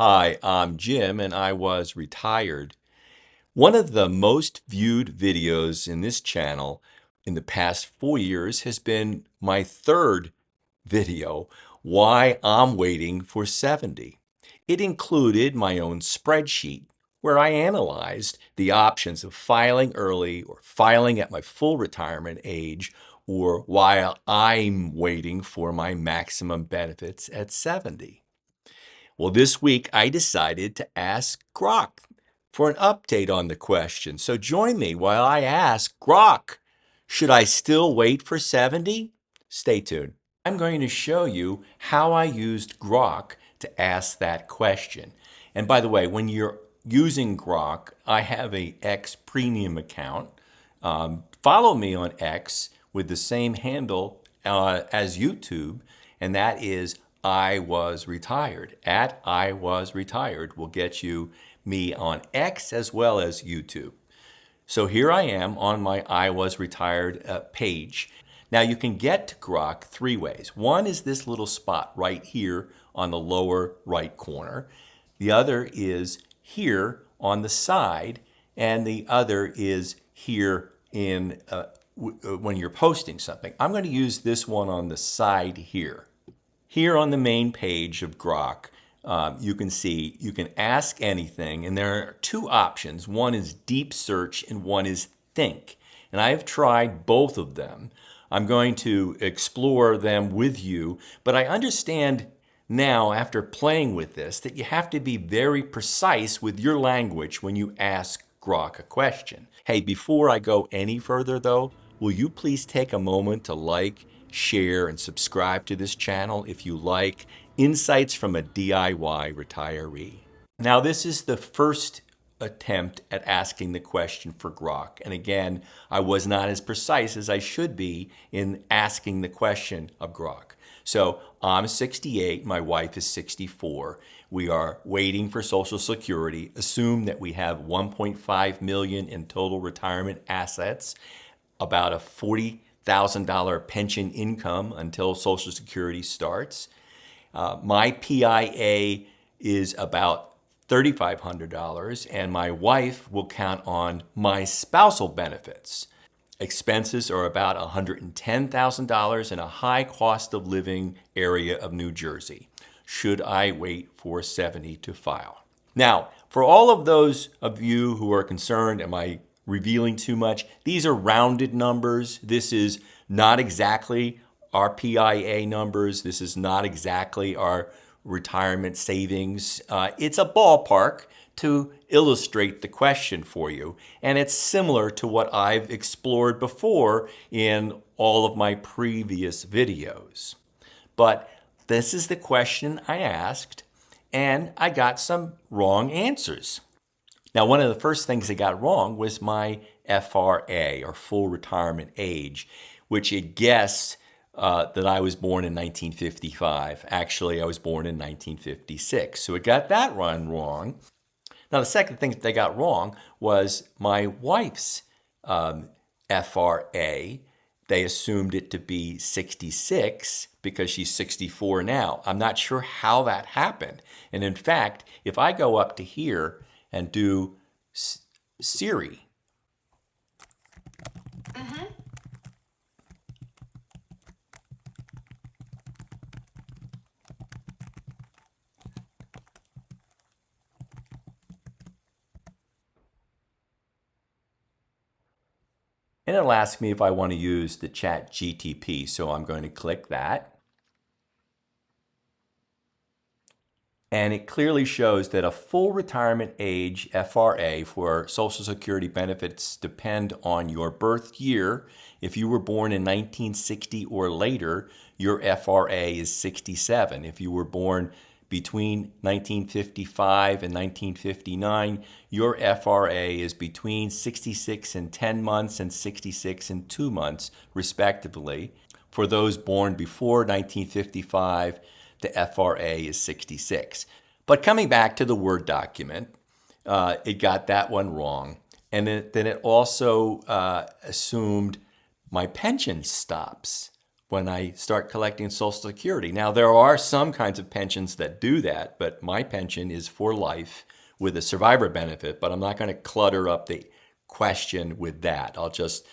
Hi, I'm Jim and I was retired. One of the most viewed videos in this channel in the past 4 years has been my third video, Why I'm Waiting for 70. It included my own spreadsheet where I analyzed the options of filing early or filing at my full retirement age or while I'm waiting for my maximum benefits at 70. Well, this week I decided to ask Grok for an update on the question. So join me while I ask Grok, should I still wait for 70? Stay tuned. I'm going to show you how I used Grok to ask that question. And by the way, when you're using Grok, I have a X premium account. Follow me on X with the same handle as YouTube, and that is I was retired. At I was retired will get you me on X as well as YouTube. So here I am on my I was retired page. Now you can get to Grok three ways. One is this little spot right here on the lower right corner. The other is here on the side, and the other is here in when you're posting something. I'm going to use this one on the side here. Here on the main page of Grok, you can see you can ask anything, and there are two options. One is deep search and one is think. And I have tried both of them. I'm going to explore them with you, but I understand now after playing with this that you have to be very precise with your language when you ask Grok a question. Hey, before I go any further though, will you please take a moment to like, share, and subscribe to this channel if you like insights from a DIY retiree. Now, this is the first attempt at asking the question for Grok. And again, I was not as precise as I should be in asking the question of Grok. So I'm 68, my wife is 64. We are waiting for Social Security. Assume that we have 1.5 million in total retirement assets, about a $40,000 pension income until Social Security starts. My PIA is about $3,500, and my wife will count on my spousal benefits. Expenses are about $110,000 in a high cost of living area of New Jersey. Should I wait for 70 to file? Now, for all of those of you who are concerned, am I revealing too much? These are rounded numbers. This is not exactly our PIA numbers. This is not exactly our retirement savings. It's a ballpark to illustrate the question for you. And it's similar to what I've explored before in all of my previous videos. But this is the question I asked, and I got some wrong answers. Now, one of the first things I got wrong was my FRA, or full retirement age, which it guessed that I was born in 1955. Actually, I was born in 1956. So it got that one wrong. Now, the second thing that they got wrong was my wife's FRA. They assumed it to be 66 because she's 64 now. I'm not sure how that happened. And in fact, if I go up to here and do Siri, and it'll ask me if I want to use the Chat GTP. So I'm going to click that. And it clearly shows that a full retirement age FRA for Social Security benefits depend on your birth year. If you were born in 1960 or later, your FRA is 67. If you were born between 1955 and 1959, your FRA is between 66 and 10 months and 66 and 2 months, respectively. For those born before 1955, the FRA is 66. But coming back to the Word document, it got that one wrong. And then it also assumed my pension stops when I start collecting Social Security. Now, there are some kinds of pensions that do that, but my pension is for life with a survivor benefit, but I'm not going to clutter up the question with that. I'll just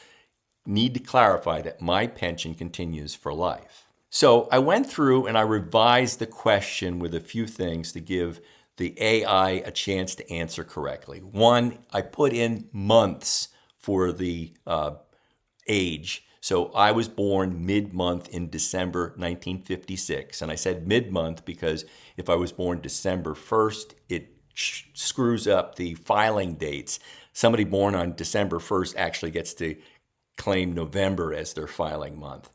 need to clarify that my pension continues for life. So I went through and I revised the question with a few things to give the AI a chance to answer correctly. One, I put in months for the age. So I was born mid-month in December 1956. And I said mid-month because if I was born December 1st, it screws up the filing dates. Somebody born on December 1st actually gets to claim November as their filing month.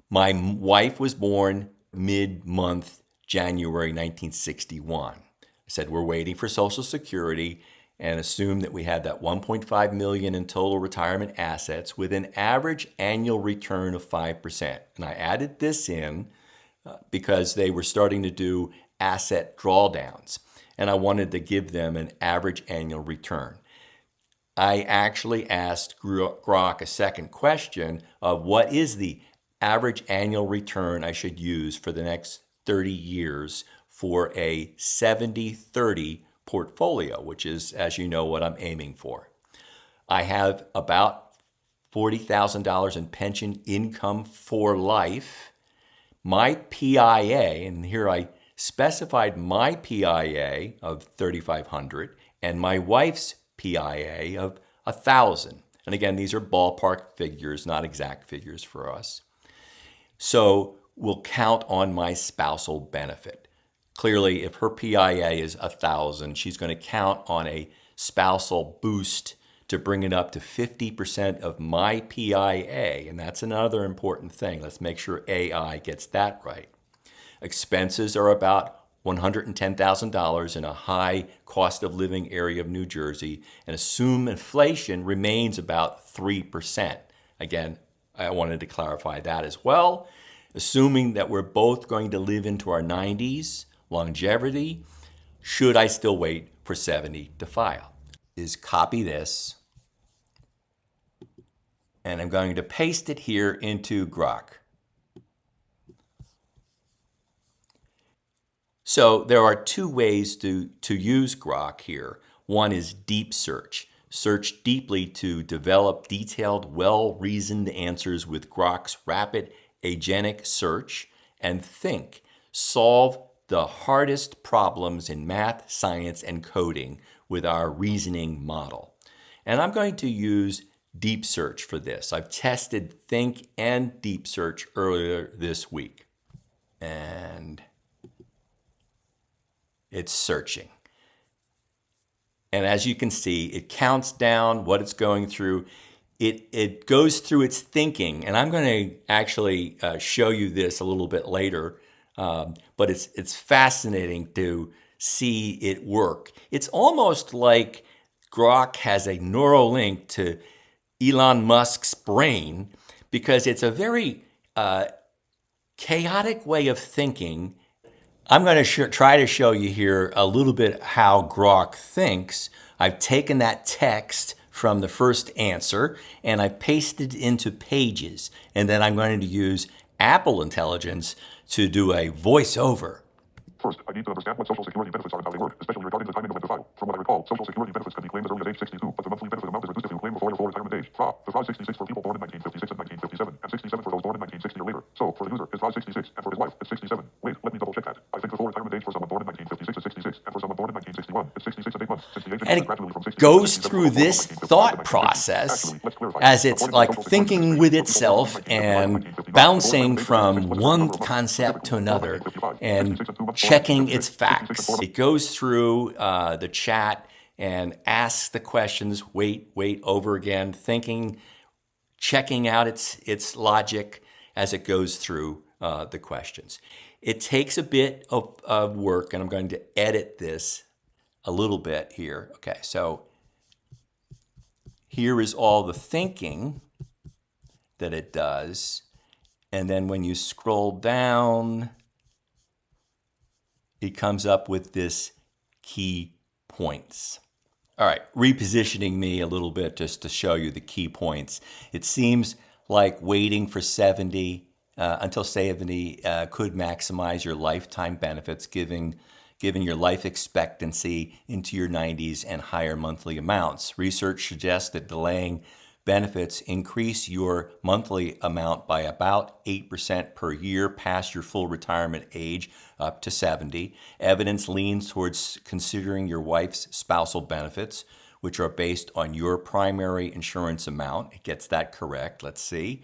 My wife was born mid-month January 1961. I said we're waiting for Social Security and assume that we had that 1.5 million in total retirement assets with an average annual return of 5%. And I added this in because they were starting to do asset drawdowns, and I wanted to give them an average annual return. I actually asked Grok a second question of what is the average annual return I should use for the next 30 years for a 70-30 portfolio, which is, as you know, what I'm aiming for. I have about $40,000 in pension income for life. My PIA, and here I specified my PIA of $3,500 and my wife's PIA of $1,000. And again, these are ballpark figures, not exact figures for us. So we'll count on my spousal benefit. Clearly, if her PIA is $1,000, she's going to count on a spousal boost to bring it up to 50% of my PIA. And that's another important thing. Let's make sure AI gets that right. Expenses are about $110,000 in a high cost of living area of New Jersey, and assume inflation remains about 3%. Again, I wanted to clarify that as well. Assuming that we're both going to live into our 90s, longevity, should I still wait for 70 to file? Is copy this, and I'm going to paste it here into Grok. So there are two ways to use Grok here. One is deep search. Search deeply to develop detailed, well-reasoned answers with Grok's rapid agentic search. And think, solve the hardest problems in math, science, and coding with our reasoning model. And I'm going to use deep search for this. I've tested think and deep search earlier this week. And it's searching. And as you can see, it counts down what it's going through. It goes through its thinking, and I'm going to actually show you this a little bit later, but it's fascinating to see it work. It's almost like Grok has a neural link to Elon Musk's brain, because it's a very chaotic way of thinking. I'm going to try to show you here a little bit how Grok thinks. I've taken that text from the first answer and I pasted it into pages. And then I'm going to use Apple Intelligence to do a voiceover. First, I need to understand what Social Security benefits are and how they work, especially regarding the timing of the file. From what I recall, Social Security benefits can be claimed as early as age 62, but the monthly benefit amount is reduced if you claim before your full retirement age. The FRA 66 for people born in 1956 and 1957, and 67 for those born in 1960 or later. So, for the user, it's FRA 66, and for his wife, it's 67. Wait, let me double check that. I think the full retirement age for someone born in 1956 is 66, and for someone born in 1961, it's 66 and 8 months, since the age And gradually from 60 goes through this thought process as it's like thinking with itself and bouncing from one concept to another and checking its facts. It goes through the chat and asks the questions, wait over again, thinking, checking out its logic as it goes through the questions. It takes a bit of work, and I'm going to edit this a little bit here. Okay, so here is all the thinking that it does. And then when you scroll down, it comes up with this key points. All right, repositioning me a little bit just to show you the key points. It seems like waiting for 70 until 70 could maximize your lifetime benefits, given your life expectancy into your 90s and higher monthly amounts. Research suggests that delaying benefits increase your monthly amount by about 8% per year past your full retirement age up to 70. Evidence leans towards considering your wife's spousal benefits, which are based on your primary insurance amount. It gets that correct, let's see,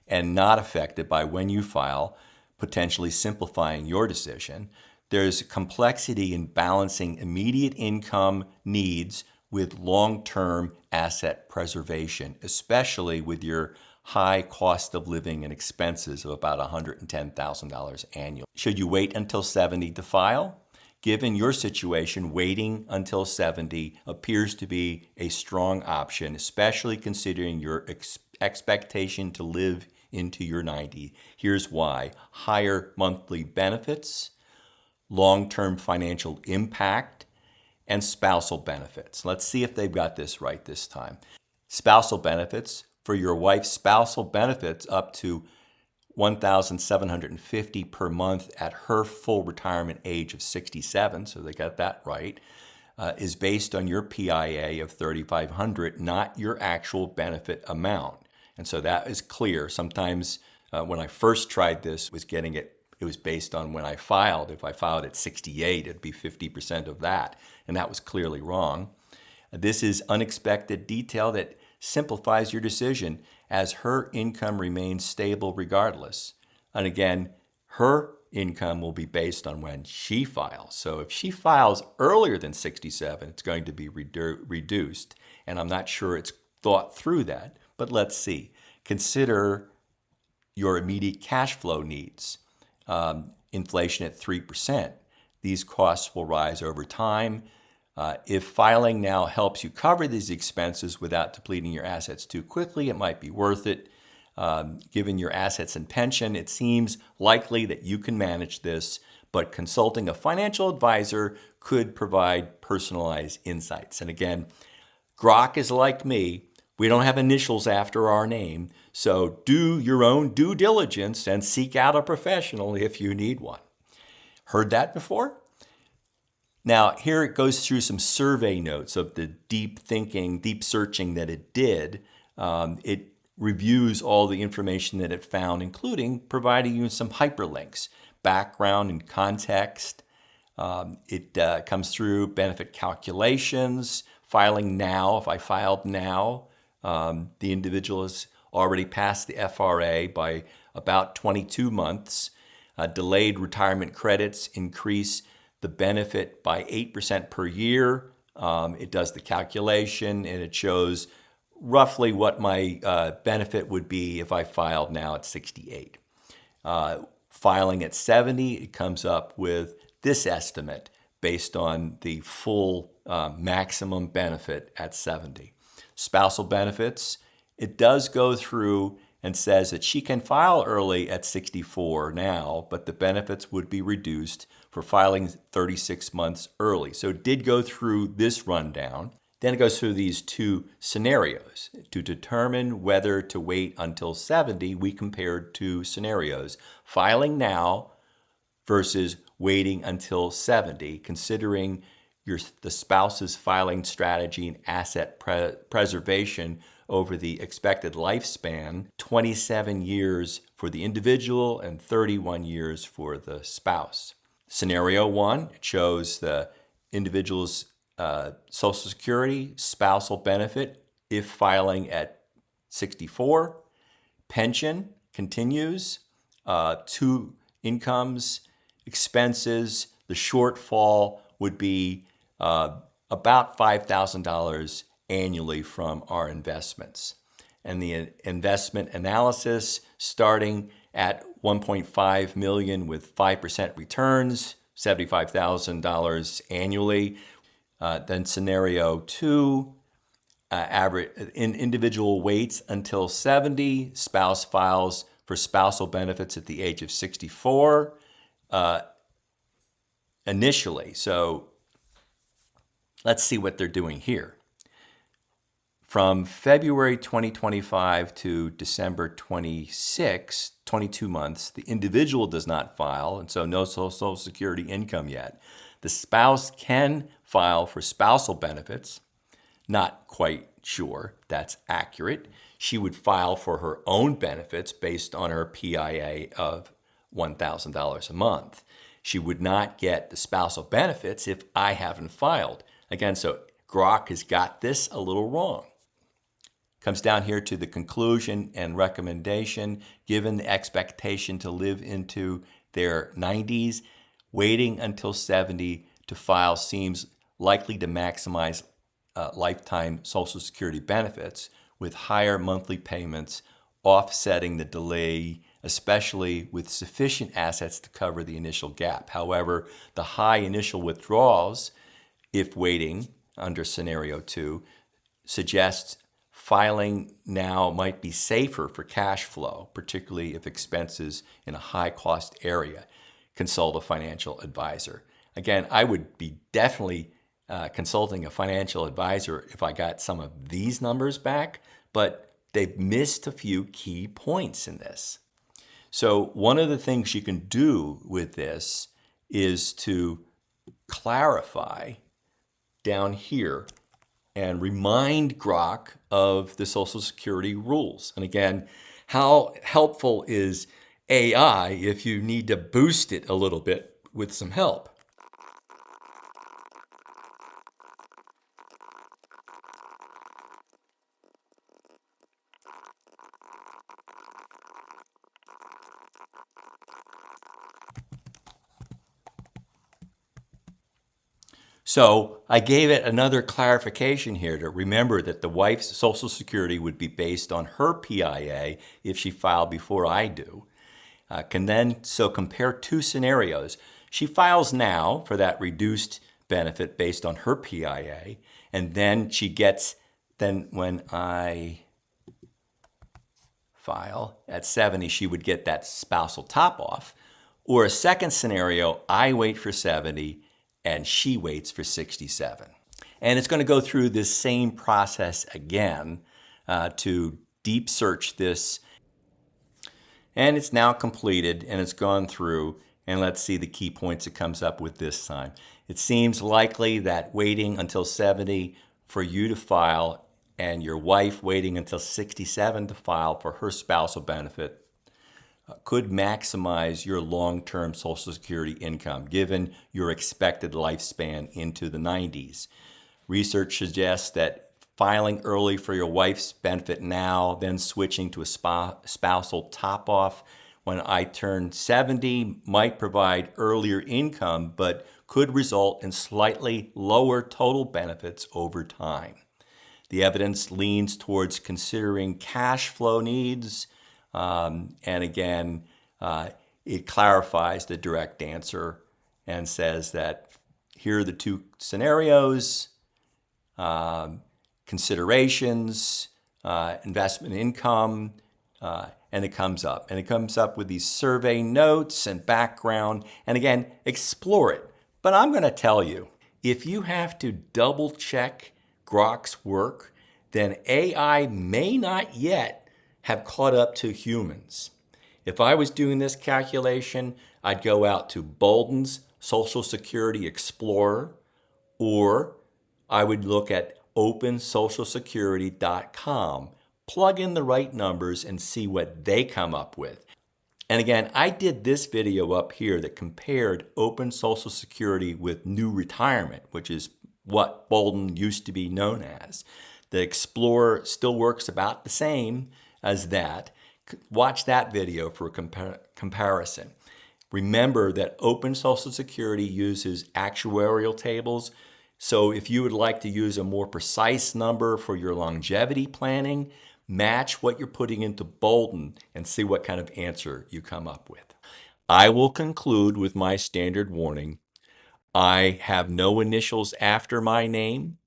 and not affected by when you file, potentially simplifying your decision. There's complexity in balancing immediate income needs with long-term asset preservation, especially with your high cost of living and expenses of about $110,000 annually. Should you wait until 70 to file? Given your situation, waiting until 70 appears to be a strong option, especially considering your expectation to live into your 90. Here's why. Higher monthly benefits, long-term financial impact, and spousal benefits. Let's see if they've got this right this time. Spousal benefits, for your wife's spousal benefits up to $1,750 per month at her full retirement age of 67, so they got that right, is based on your PIA of $3,500, not your actual benefit amount. And so that is clear. Sometimes when I first tried this, it was based on when I filed. If I filed at 68, it'd be 50% of that, and that was clearly wrong. This is unexpected detail that simplifies your decision as her income remains stable regardless. And again, her income will be based on when she files. So if she files earlier than 67, it's going to be reduced. And I'm not sure it's thought through that, but let's see. Consider your immediate cash flow needs. Inflation at 3%. These costs will rise over time. If filing now helps you cover these expenses without depleting your assets too quickly, it might be worth it. Given your assets and pension, it seems likely that you can manage this, but consulting a financial advisor could provide personalized insights. And again, Grok is like me. We don't have initials after our name, so do your own due diligence and seek out a professional if you need one. Heard that before? Now, here it goes through some survey notes of the deep thinking, deep searching that it did. It reviews all the information that it found, including providing you some hyperlinks, background and context. It comes through benefit calculations, filing now. If I filed now, the individual has already passed the FRA by about 22 months. Delayed retirement credits increase the benefit by 8% per year. It does the calculation and it shows roughly what my benefit would be if I filed now at 68. Filing at 70, it comes up with this estimate based on the full maximum benefit at 70. Spousal benefits, it does go through and says that she can file early at 64 now, but the benefits would be reduced for filing 36 months early. So it did go through this rundown. Then it goes through these two scenarios. To determine whether to wait until 70, we compared two scenarios. Filing now versus waiting until 70, considering the spouse's filing strategy and asset preservation over the expected lifespan, 27 years for the individual and 31 years for the spouse. Scenario one, it shows the individual's Social Security spousal benefit if filing at 64. Pension continues, two incomes, expenses. The shortfall would be about $5,000 annually from our investments. And the investment analysis starting at $1.5 million with 5% returns, $75,000 annually. Then scenario two, individual waits until 70, spouse files for spousal benefits at the age of 64 initially. So let's see what they're doing here. From February 2025 to December 26, 22 months, the individual does not file, and so no Social Security income yet. The spouse can file for spousal benefits. Not quite sure that's accurate. She would file for her own benefits based on her PIA of $1,000 a month. She would not get the spousal benefits if I haven't filed. Again, so Grok has got this a little wrong. Comes down here to the conclusion and recommendation. Given the expectation to live into their 90s, waiting until 70 to file seems likely to maximize lifetime Social Security benefits, with higher monthly payments offsetting the delay, especially with sufficient assets to cover the initial gap. However, the high initial withdrawals, if waiting under scenario 2, suggests filing now might be safer for cash flow, particularly if expenses in a high-cost area. Consult a financial advisor. Again, I would be definitely consulting a financial advisor if I got some of these numbers back, but they've missed a few key points in this. So one of the things you can do with this is to clarify down here and remind Grok of the Social Security rules. And again, how helpful is AI if you need to boost it a little bit with some help? So I gave it another clarification here to remember that the wife's Social Security would be based on her PIA if she filed before I do. So compare two scenarios. She files now for that reduced benefit based on her PIA, and then when I file at 70, she would get that spousal top off. Or a second scenario, I wait for 70 and she waits for 67. And it's going to go through this same process again to deep search this. And it's now completed and it's gone through. And let's see the key points it comes up with this time. It seems likely that waiting until 70 for you to file and your wife waiting until 67 to file for her spousal benefit could maximize your long-term Social Security income given your expected lifespan into the 90s. Research suggests that filing early for your wife's benefit now, then switching to a spousal top-off when I turn 70 might provide earlier income, but could result in slightly lower total benefits over time. The evidence leans towards considering cash flow needs, and again, it clarifies the direct answer and says that here are the two scenarios, considerations, investment income, and it comes up. And it comes up with these survey notes and background, and again, explore it. But I'm going to tell you, if you have to double check Grok's work, then AI may not yet have caught up to humans. If I was doing this calculation, I'd go out to Bolden's Social Security Explorer, or I would look at opensocialsecurity.com, plug in the right numbers and see what they come up with. And again, I did this video up here that compared Open Social Security with New Retirement, which is what Bolden used to be known as. The Explorer still works about the same as that. Watch that video for a comparison. Remember that Open Social Security uses actuarial tables. So if you would like to use a more precise number for your longevity planning, match what you're putting into Bolden and see what kind of answer you come up with. I will conclude with my standard warning. I have no initials after my name.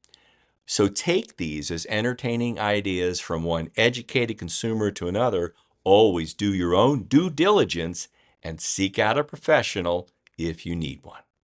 So take these as entertaining ideas from one educated consumer to another. Always do your own due diligence and seek out a professional if you need one.